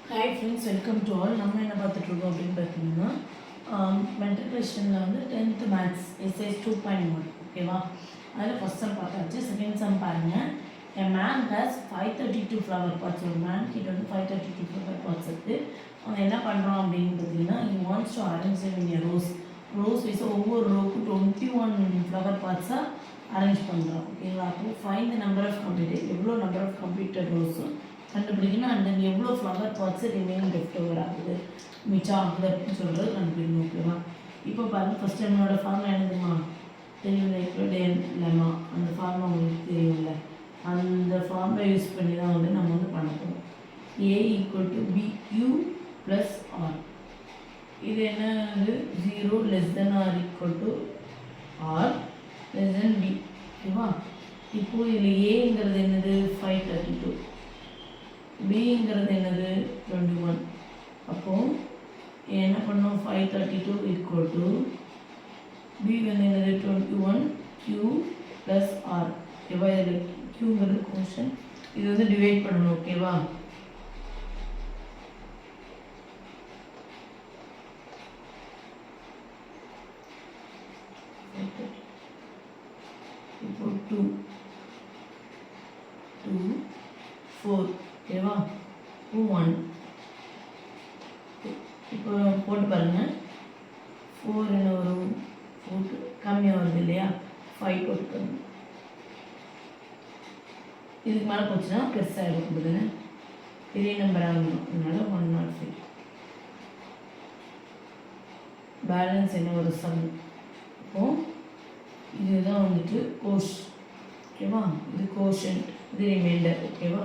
Hi friends, welcome to all. நம்ம என்ன பார்த்துட்ருக்கோம் அப்படின்னு பார்த்தீங்கன்னா, மென்டல் கொஸ்டினில் வந்து 10th மேத்ஸ் எஸ்ஐஸ் 2.1 ஓகேவா. அதில் ஃபஸ்ட் சம் பார்த்தாச்சு. செகண்ட் சம் பாருங்கள். A man has 532 flower pots. ஒரு மேன் கிட்ட வந்து 532 ஃப்ளவர் பாட்ஸ் இருக்குது. அவன் என்ன பண்ணுறான் அப்படின்னு பார்த்தீங்கன்னா, he wants to arrange them in a rose வைஸாக ஒவ்வொரு ரோவுக்கும் 21 ஃப்ளவர் பாட்ஸாக அரேஞ்ச் பண்ணுறான் ஓகேங்களா. அப்போ find the number of completed, எவ்வளோ நம்பர் ஆஃப் கம்ப்ளீட்டட் ரோஸும் கண்டுபிடிக்கணும். அண்ட் தென் எவ்வளோ flower pots remaining left over ஆகுது, மிச்சம் ஆகுது அப்படின்னு சொல்கிறது கண்டுபிடிக்கணும் ஓகேவா. இப்போ பாருங்கள், ஃபஸ்ட் என்னோடய ஃபார்முலா என்னதுமா தெரியும்ல, ஈக்குவல் லெமா. அந்த ஃபார்முலா உங்களுக்கு தெரியும்ல, அந்த ஃபார்முலா யூஸ் பண்ணி தான் வந்து நம்ம வந்து பண்ண போகிறோம். A equal to b q plus r. இது என்னது 0 less than r equal to r less than b ஓகேவா. இப்போது இதில் ஏங்கிறது என்னது 532, பிங்கிறது என்னது 21. அப்போது என்ன பண்ணோம், 532 ஈக்குவல் டு பி வந்து என்னது 21 கியூ ப்ளஸ் ஆர் ஓகேவா. இதில் கியூங்கிறது கோஷன், இது வந்து டிவைட் பண்ணணும் ஓகேவா. இப்போ 2 4 ஓகேவா. 1 இப்போ போட்டு பாருங்கள். 4 என்ன வரும், 4 கம்மியாக வருது இல்லையா, 5 போட்டு பாருங்கள். இதுக்கு மேலே போச்சுன்னா பெருசாக இருக்கும்போதுன்னு பெரிய நம்பர் ஆகணும், அதனால் 105. பேலன்ஸ் என்ன ஒரு சம். இப்போது இதுதான் வந்துட்டு கோஷ் ஓகேவா, இது கோஷன்ட், இது ரிமைண்டர் ஓகேவா.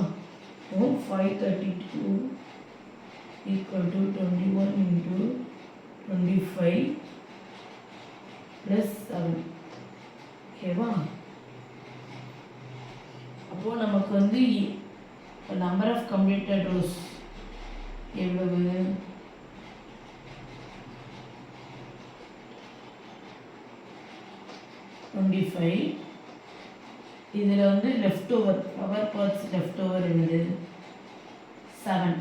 இப்போ 532 equal to 21 into 25 plus 7 ஓகேவா. அப்போது நமக்கு வந்து நம்பர் ஆஃப் கம்ப்ளீட்டட் ரோஸ் எவ்வளவு, 25. இதில் வந்து left over flower pots left over என்னது 7